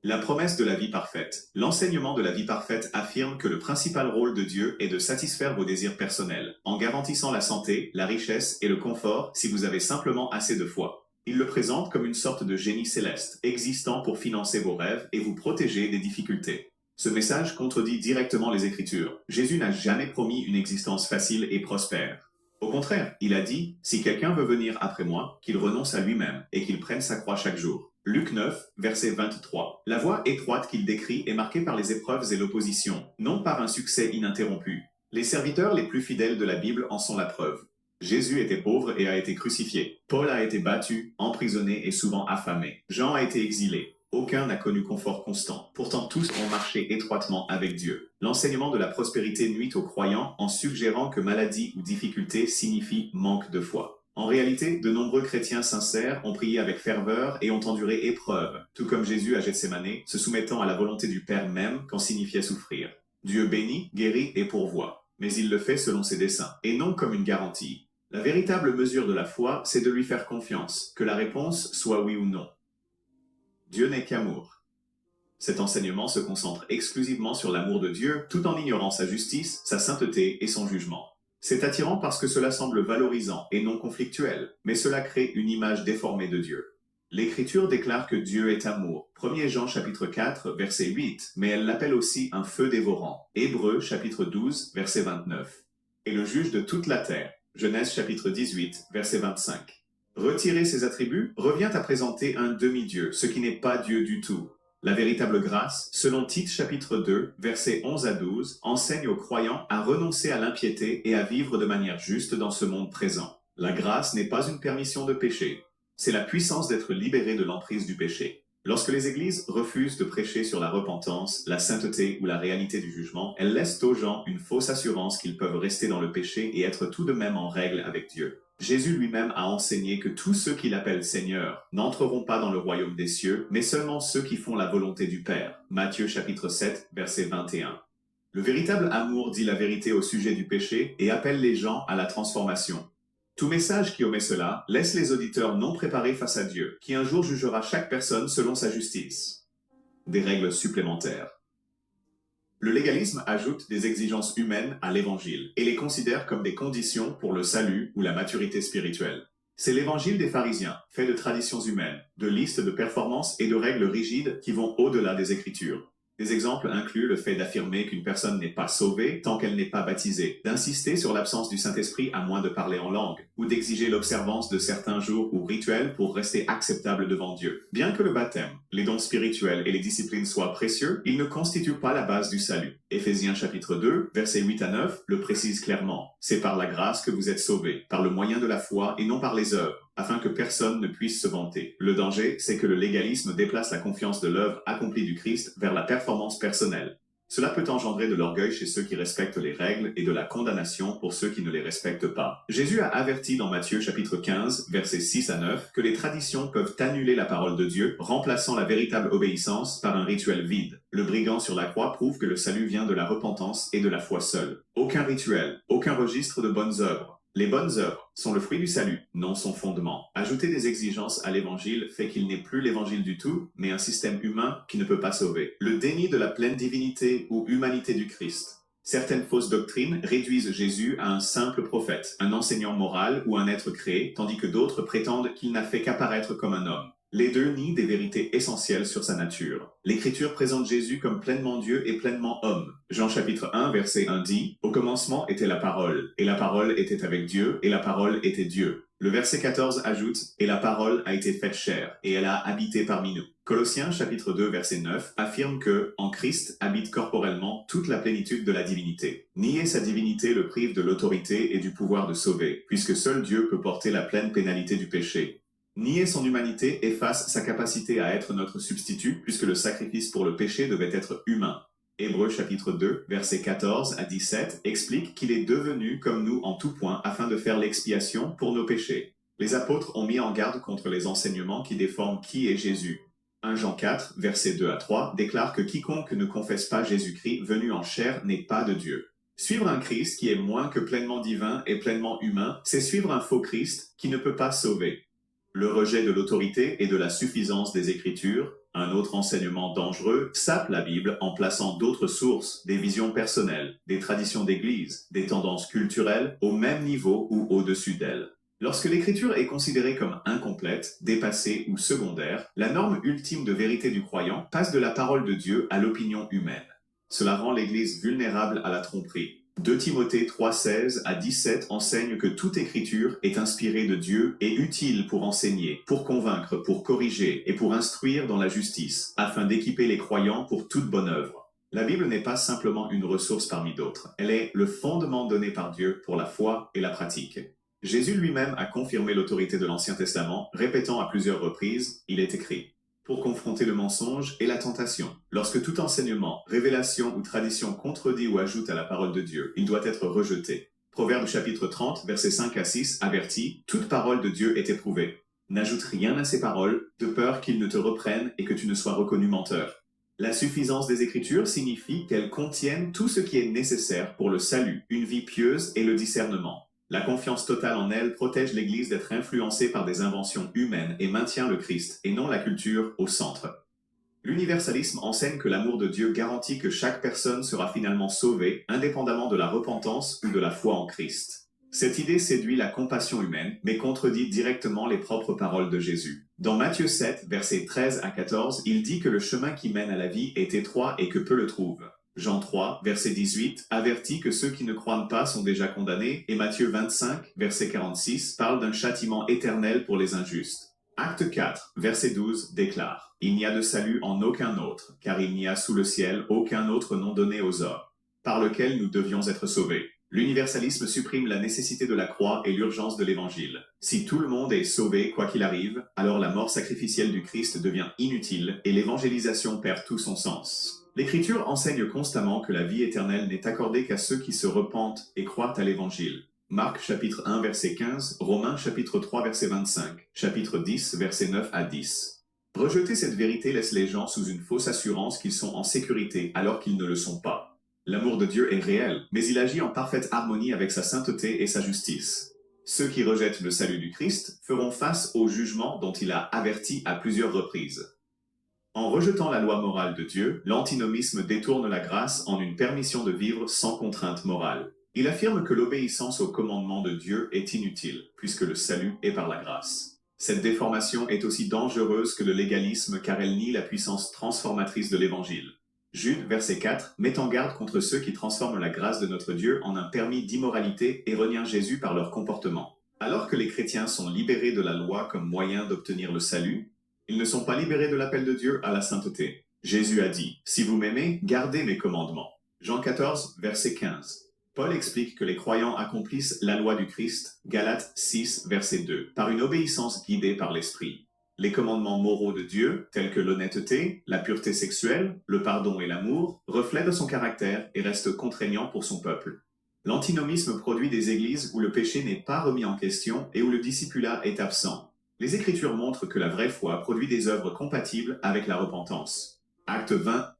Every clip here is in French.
La promesse de la vie parfaite. L'enseignement de la vie parfaite affirme que le principal rôle de Dieu est de satisfaire vos désirs personnels, en garantissant la santé, la richesse et le confort si vous avez simplement assez de foi. Il le présente comme une sorte de génie céleste, existant pour financer vos rêves et vous protéger des difficultés. Ce message contredit directement les Écritures. Jésus n'a jamais promis une existence facile et prospère. Au contraire, il a dit, si quelqu'un veut venir après moi, qu'il renonce à lui-même et qu'il prenne sa croix chaque jour. Luc 9, verset 23. La voie étroite qu'il décrit est marquée par les épreuves et l'opposition, non par un succès ininterrompu. Les serviteurs les plus fidèles de la Bible en sont la preuve. Jésus était pauvre et a été crucifié. Paul a été battu, emprisonné et souvent affamé. Jean a été exilé. Aucun n'a connu confort constant. Pourtant, tous ont marché étroitement avec Dieu. L'enseignement de la prospérité nuit aux croyants en suggérant que maladie ou difficulté signifie manque de foi. En réalité, de nombreux chrétiens sincères ont prié avec ferveur et ont enduré épreuves, tout comme Jésus à Gethsémanée, se soumettant à la volonté du Père même qu'en signifiait souffrir. Dieu bénit, guérit et pourvoit, mais il le fait selon ses desseins, et non comme une garantie. La véritable mesure de la foi, c'est de lui faire confiance, que la réponse soit oui ou non. Dieu n'est qu'amour. Cet enseignement se concentre exclusivement sur l'amour de Dieu, tout en ignorant sa justice, sa sainteté et son jugement. C'est attirant parce que cela semble valorisant et non conflictuel, mais cela crée une image déformée de Dieu. L'Écriture déclare que Dieu est amour, 1 Jean chapitre 4, verset 8, mais elle l'appelle aussi un feu dévorant, Hébreux chapitre 12, verset 29. Et le juge de toute la terre, Genèse chapitre 18, verset 25. Retirer ces attributs revient à présenter un demi-dieu, ce qui n'est pas Dieu du tout. La véritable grâce, selon Tite chapitre 2, versets 11 à 12, enseigne aux croyants à renoncer à l'impiété et à vivre de manière juste dans ce monde présent. La grâce n'est pas une permission de pécher, c'est la puissance d'être libéré de l'emprise du péché. Lorsque les églises refusent de prêcher sur la repentance, la sainteté ou la réalité du jugement, elles laissent aux gens une fausse assurance qu'ils peuvent rester dans le péché et être tout de même en règle avec Dieu. Jésus lui-même a enseigné que tous ceux qu'il appelle Seigneur n'entreront pas dans le royaume des cieux, mais seulement ceux qui font la volonté du Père. Matthieu chapitre 7, verset 21. Le véritable amour dit la vérité au sujet du péché et appelle les gens à la transformation. Tout message qui omet cela laisse les auditeurs non préparés face à Dieu, qui un jour jugera chaque personne selon sa justice. Des règles supplémentaires. Le légalisme ajoute des exigences humaines à l'évangile et les considère comme des conditions pour le salut ou la maturité spirituelle. C'est l'évangile des pharisiens, fait de traditions humaines, de listes de performances et de règles rigides qui vont au-delà des Écritures. Des exemples incluent le fait d'affirmer qu'une personne n'est pas sauvée tant qu'elle n'est pas baptisée, d'insister sur l'absence du Saint-Esprit à moins de parler en langue, ou d'exiger l'observance de certains jours ou rituels pour rester acceptable devant Dieu. Bien que le baptême, les dons spirituels et les disciplines soient précieux, ils ne constituent pas la base du salut. Éphésiens chapitre 2, versets 8 à 9, le précise clairement. C'est par la grâce que vous êtes sauvés, par le moyen de la foi et non par les œuvres, afin que personne ne puisse se vanter. Le danger, c'est que le légalisme déplace la confiance de l'œuvre accomplie du Christ vers la performance personnelle. Cela peut engendrer de l'orgueil chez ceux qui respectent les règles et de la condamnation pour ceux qui ne les respectent pas. Jésus a averti dans Matthieu chapitre 15, versets 6 à 9, que les traditions peuvent annuler la parole de Dieu, remplaçant la véritable obéissance par un rituel vide. Le brigand sur la croix prouve que le salut vient de la repentance et de la foi seule. Aucun rituel, aucun registre de bonnes œuvres. Les bonnes œuvres sont le fruit du salut, non son fondement. Ajouter des exigences à l'évangile fait qu'il n'est plus l'évangile du tout, mais un système humain qui ne peut pas sauver. Le déni de la pleine divinité ou humanité du Christ. Certaines fausses doctrines réduisent Jésus à un simple prophète, un enseignant moral ou un être créé, tandis que d'autres prétendent qu'il n'a fait qu'apparaître comme un homme. Les deux nient des vérités essentielles sur sa nature. L'Écriture présente Jésus comme pleinement Dieu et pleinement homme. Jean chapitre 1, verset 1 dit « Au commencement était la parole, et la parole était avec Dieu, et la parole était Dieu. » Le verset 14 ajoute « Et la parole a été faite chair, et elle a habité parmi nous. » Colossiens chapitre 2, verset 9 affirme que, en Christ, habite corporellement toute la plénitude de la divinité. Nier sa divinité le prive de l'autorité et du pouvoir de sauver, puisque seul Dieu peut porter la pleine pénalité du péché. Nier son humanité efface sa capacité à être notre substitut, puisque le sacrifice pour le péché devait être humain. Hébreux chapitre 2, versets 14 à 17 explique qu'il est devenu comme nous en tout point afin de faire l'expiation pour nos péchés. Les apôtres ont mis en garde contre les enseignements qui déforment qui est Jésus. 1 Jean 4, versets 2 à 3 déclare que quiconque ne confesse pas Jésus-Christ venu en chair n'est pas de Dieu. Suivre un Christ qui est moins que pleinement divin et pleinement humain, c'est suivre un faux Christ qui ne peut pas sauver. Le rejet de l'autorité et de la suffisance des Écritures, un autre enseignement dangereux, sape la Bible en plaçant d'autres sources, des visions personnelles, des traditions d'Église, des tendances culturelles au même niveau ou au-dessus d'elles. Lorsque l'Écriture est considérée comme incomplète, dépassée ou secondaire, la norme ultime de vérité du croyant passe de la parole de Dieu à l'opinion humaine. Cela rend l'Église vulnérable à la tromperie. 2 Timothée 3,16 à 17 enseigne que toute écriture est inspirée de Dieu et utile pour enseigner, pour convaincre, pour corriger et pour instruire dans la justice, afin d'équiper les croyants pour toute bonne œuvre. La Bible n'est pas simplement une ressource parmi d'autres, elle est le fondement donné par Dieu pour la foi et la pratique. Jésus lui-même a confirmé l'autorité de l'Ancien Testament, répétant à plusieurs reprises, il est écrit. Pour confronter le mensonge et la tentation. Lorsque tout enseignement, révélation ou tradition contredit ou ajoute à la parole de Dieu, il doit être rejeté. Proverbe chapitre 30, versets 5 à 6 avertit, toute parole de Dieu est éprouvée. N'ajoute rien à ces paroles, de peur qu'ils ne te reprennent et que tu ne sois reconnu menteur. La suffisance des Écritures signifie qu'elles contiennent tout ce qui est nécessaire pour le salut, une vie pieuse et le discernement. La confiance totale en elle protège l'Église d'être influencée par des inventions humaines et maintient le Christ, et non la culture, au centre. L'universalisme enseigne que l'amour de Dieu garantit que chaque personne sera finalement sauvée, indépendamment de la repentance ou de la foi en Christ. Cette idée séduit la compassion humaine, mais contredit directement les propres paroles de Jésus. Dans Matthieu 7, versets 13 à 14, il dit que le chemin qui mène à la vie est étroit et que peu le trouvent. Jean 3, verset 18, avertit que ceux qui ne croient pas sont déjà condamnés, et Matthieu 25, verset 46, parle d'un châtiment éternel pour les injustes. Acte 4, verset 12, déclare « Il n'y a de salut en aucun autre, car il n'y a sous le ciel aucun autre nom donné aux hommes, par lequel nous devions être sauvés. » L'universalisme supprime la nécessité de la croix et l'urgence de l'Évangile. Si tout le monde est sauvé quoi qu'il arrive, alors la mort sacrificielle du Christ devient inutile et l'évangélisation perd tout son sens. L'Écriture enseigne constamment que la vie éternelle n'est accordée qu'à ceux qui se repentent et croient à l'Évangile. Marc chapitre 1 verset 15, Romains chapitre 3 verset 25, chapitre 10 verset 9 à 10. Rejeter cette vérité laisse les gens sous une fausse assurance qu'ils sont en sécurité alors qu'ils ne le sont pas. L'amour de Dieu est réel, mais il agit en parfaite harmonie avec sa sainteté et sa justice. Ceux qui rejettent le salut du Christ feront face au jugement dont il a averti à plusieurs reprises. En rejetant la loi morale de Dieu, l'antinomisme détourne la grâce en une permission de vivre sans contrainte morale. Il affirme que l'obéissance aux commandements de Dieu est inutile, puisque le salut est par la grâce. Cette déformation est aussi dangereuse que le légalisme car elle nie la puissance transformatrice de l'Évangile. Jude, verset 4, met en garde contre ceux qui transforment la grâce de notre Dieu en un permis d'immoralité et renient Jésus par leur comportement. Alors que les chrétiens sont libérés de la loi comme moyen d'obtenir le salut, ils ne sont pas libérés de l'appel de Dieu à la sainteté. Jésus a dit, « Si vous m'aimez, gardez mes commandements. » Jean 14, verset 15. Paul explique que les croyants accomplissent la loi du Christ, Galates 6, verset 2, par une obéissance guidée par l'Esprit. Les commandements moraux de Dieu, tels que l'honnêteté, la pureté sexuelle, le pardon et l'amour, reflètent son caractère et restent contraignants pour son peuple. L'antinomisme produit des églises où le péché n'est pas remis en question et où le discipulat est absent. Les Écritures montrent que la vraie foi produit des œuvres compatibles avec la repentance. Acte 20.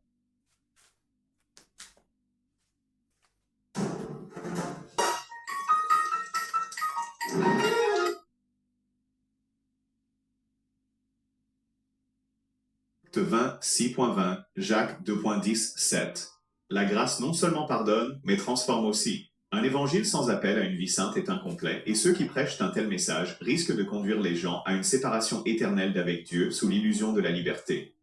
Acte 20, 6.20, Jacques 2.10, 7. La grâce non seulement pardonne, mais transforme aussi. Un évangile sans appel à une vie sainte est incomplet, et ceux qui prêchent un tel message risquent de conduire les gens à une séparation éternelle d'avec Dieu sous l'illusion de la liberté.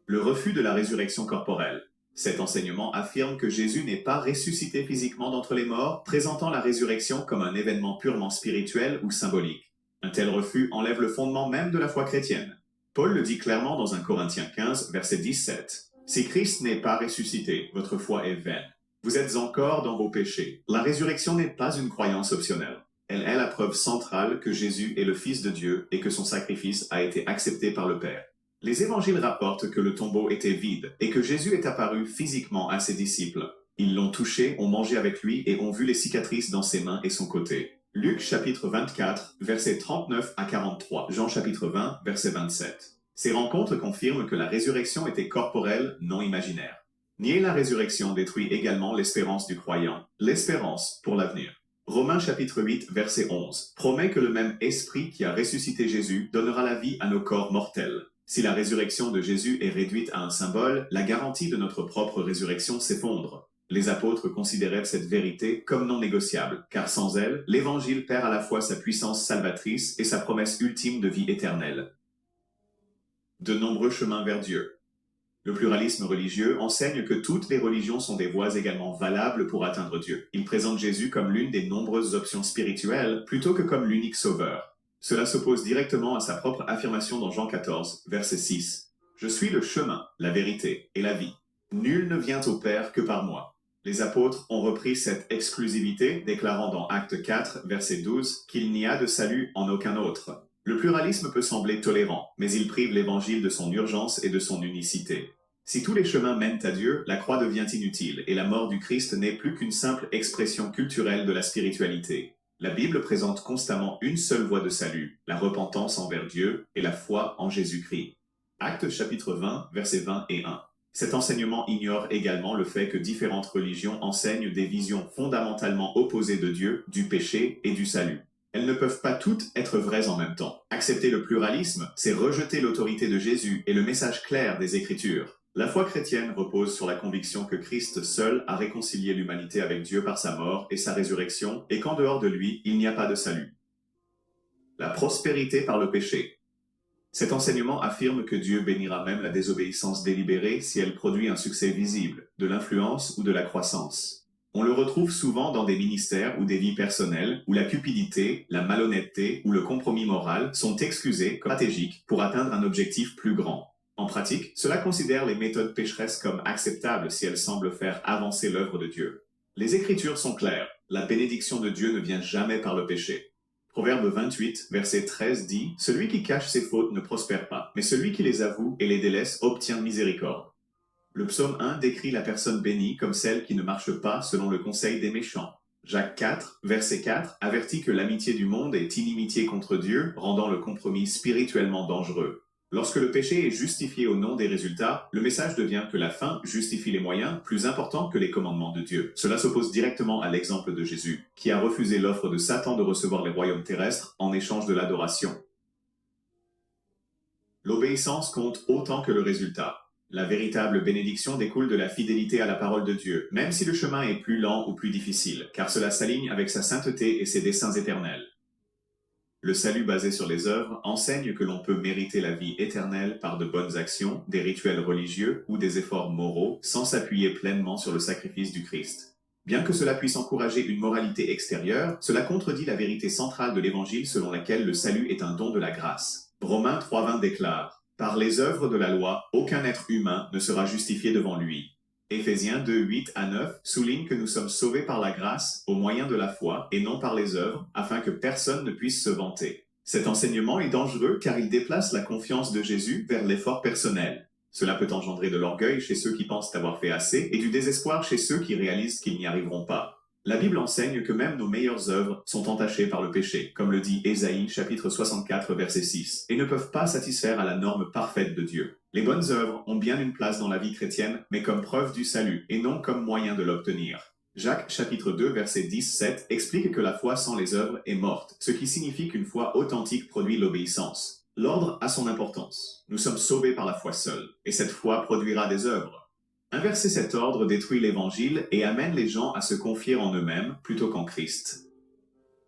Le refus de la résurrection corporelle. Cet enseignement affirme que Jésus n'est pas ressuscité physiquement d'entre les morts, présentant la résurrection comme un événement purement spirituel ou symbolique. Un tel refus enlève le fondement même de la foi chrétienne. Paul le dit clairement dans 1 Corinthiens 15, verset 17. « Si Christ n'est pas ressuscité, votre foi est vaine. Vous êtes encore dans vos péchés. » La résurrection n'est pas une croyance optionnelle. Elle est la preuve centrale que Jésus est le Fils de Dieu et que son sacrifice a été accepté par le Père. Les évangiles rapportent que le tombeau était vide et que Jésus est apparu physiquement à ses disciples. Ils l'ont touché, ont mangé avec lui et ont vu les cicatrices dans ses mains et son côté. Luc chapitre 24, versets 39 à 43. Jean chapitre 20, verset 27. Ces rencontres confirment que la résurrection était corporelle, non imaginaire. Nier la résurrection détruit également l'espérance du croyant, l'espérance pour l'avenir. Romains chapitre 8, verset 11, promet que le même esprit qui a ressuscité Jésus donnera la vie à nos corps mortels. Si la résurrection de Jésus est réduite à un symbole, la garantie de notre propre résurrection s'effondre. Les apôtres considéraient cette vérité comme non négociable, car sans elle, l'Évangile perd à la fois sa puissance salvatrice et sa promesse ultime de vie éternelle. De nombreux chemins vers Dieu. Le pluralisme religieux enseigne que toutes les religions sont des voies également valables pour atteindre Dieu. Il présente Jésus comme l'une des nombreuses options spirituelles plutôt que comme l'unique sauveur. Cela s'oppose directement à sa propre affirmation dans Jean 14, verset 6. « Je suis le chemin, la vérité et la vie. Nul ne vient au Père que par moi. » Les apôtres ont repris cette exclusivité, déclarant dans Acte 4, verset 12, qu'il n'y a de salut en aucun autre. Le pluralisme peut sembler tolérant, mais il prive l'Évangile de son urgence et de son unicité. Si tous les chemins mènent à Dieu, la croix devient inutile et la mort du Christ n'est plus qu'une simple expression culturelle de la spiritualité. La Bible présente constamment une seule voie de salut, la repentance envers Dieu et la foi en Jésus-Christ. Actes chapitre 20, versets 20 et 1. Cet enseignement ignore également le fait que différentes religions enseignent des visions fondamentalement opposées de Dieu, du péché et du salut. Elles ne peuvent pas toutes être vraies en même temps. Accepter le pluralisme, c'est rejeter l'autorité de Jésus et le message clair des Écritures. La foi chrétienne repose sur la conviction que Christ seul a réconcilié l'humanité avec Dieu par sa mort et sa résurrection, et qu'en dehors de lui, il n'y a pas de salut. La prospérité par le péché. Cet enseignement affirme que Dieu bénira même la désobéissance délibérée si elle produit un succès visible, de l'influence ou de la croissance. On le retrouve souvent dans des ministères ou des vies personnelles où la cupidité, la malhonnêteté ou le compromis moral sont excusés comme stratégiques pour atteindre un objectif plus grand. En pratique, cela considère les méthodes pécheresses comme acceptables si elles semblent faire avancer l'œuvre de Dieu. Les Écritures sont claires, la bénédiction de Dieu ne vient jamais par le péché. Proverbe 28, verset 13 dit « Celui qui cache ses fautes ne prospère pas, mais celui qui les avoue et les délaisse obtient miséricorde. » Le psaume 1 décrit la personne bénie comme celle qui ne marche pas selon le conseil des méchants. Jacques 4, verset 4, avertit que l'amitié du monde est inimitié contre Dieu, rendant le compromis spirituellement dangereux. Lorsque le péché est justifié au nom des résultats, le message devient que la fin justifie les moyens plus importants que les commandements de Dieu. Cela s'oppose directement à l'exemple de Jésus, qui a refusé l'offre de Satan de recevoir les royaumes terrestres en échange de l'adoration. L'obéissance compte autant que le résultat. La véritable bénédiction découle de la fidélité à la parole de Dieu, même si le chemin est plus lent ou plus difficile, car cela s'aligne avec sa sainteté et ses desseins éternels. Le salut basé sur les œuvres enseigne que l'on peut mériter la vie éternelle par de bonnes actions, des rituels religieux ou des efforts moraux, sans s'appuyer pleinement sur le sacrifice du Christ. Bien que cela puisse encourager une moralité extérieure, cela contredit la vérité centrale de l'Évangile selon laquelle le salut est un don de la grâce. Romains 3,20 déclare « Par les œuvres de la loi, aucun être humain ne sera justifié devant lui. » Éphésiens 2, 8 à 9 souligne que nous sommes sauvés par la grâce, au moyen de la foi, et non par les œuvres, afin que personne ne puisse se vanter. Cet enseignement est dangereux car il déplace la confiance de Jésus vers l'effort personnel. Cela peut engendrer de l'orgueil chez ceux qui pensent avoir fait assez et du désespoir chez ceux qui réalisent qu'ils n'y arriveront pas. La Bible enseigne que même nos meilleures œuvres sont entachées par le péché, comme le dit Ésaïe chapitre 64 verset 6, et ne peuvent pas satisfaire à la norme parfaite de Dieu. Les bonnes œuvres ont bien une place dans la vie chrétienne, mais comme preuve du salut, et non comme moyen de l'obtenir. Jacques chapitre 2 verset 10-7 explique que la foi sans les œuvres est morte, ce qui signifie qu'une foi authentique produit l'obéissance. L'ordre a son importance. Nous sommes sauvés par la foi seule, et cette foi produira des œuvres. Inverser cet ordre détruit l'Évangile et amène les gens à se confier en eux-mêmes plutôt qu'en Christ.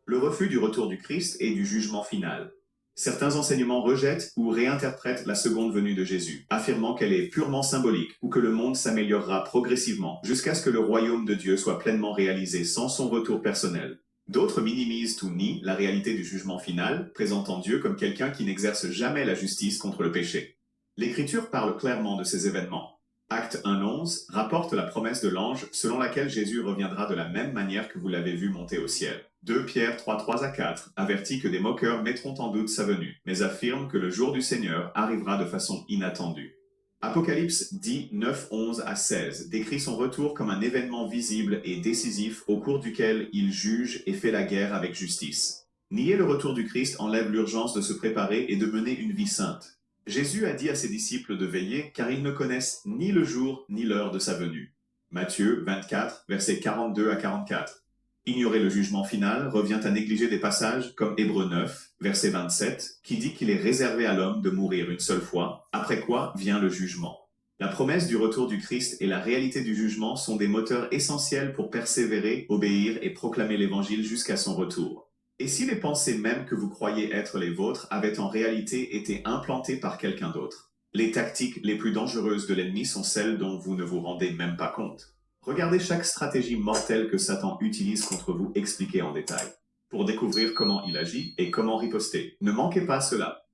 Le refus du retour du Christ et du jugement final. Certains enseignements rejettent ou réinterprètent la seconde venue de Jésus, affirmant qu'elle est purement symbolique ou que le monde s'améliorera progressivement jusqu'à ce que le royaume de Dieu soit pleinement réalisé sans son retour personnel. D'autres minimisent ou nient la réalité du jugement final, présentant Dieu comme quelqu'un qui n'exerce jamais la justice contre le péché. L'Écriture parle clairement de ces événements. Acte 1:11 rapporte la promesse de l'ange selon laquelle Jésus reviendra de la même manière que vous l'avez vu monter au ciel. 2 Pierre 3:3-4 avertit que des moqueurs mettront en doute sa venue, mais affirme que le jour du Seigneur arrivera de façon inattendue. Apocalypse 9:11-16 décrit son retour comme un événement visible et décisif au cours duquel il juge et fait la guerre avec justice. Nier le retour du Christ enlève l'urgence de se préparer et de mener une vie sainte. Jésus a dit à ses disciples de veiller car ils ne connaissent ni le jour ni l'heure de sa venue. Matthieu 24, versets 42-44. Ignorer le jugement final revient à négliger des passages comme Hébreux 9, verset 27, qui dit qu'il est réservé à l'homme de mourir une seule fois, après quoi vient le jugement. La promesse du retour du Christ et la réalité du jugement sont des moteurs essentiels pour persévérer, obéir et proclamer l'Évangile jusqu'à son retour. Et si les pensées même que vous croyez être les vôtres avaient en réalité été implantées par quelqu'un d'autre? Les tactiques les plus dangereuses de l'ennemi sont celles dont vous ne vous rendez même pas compte. Regardez chaque stratégie mortelle que Satan utilise contre vous expliquée en détail, pour découvrir comment il agit et comment riposter. Ne manquez pas cela.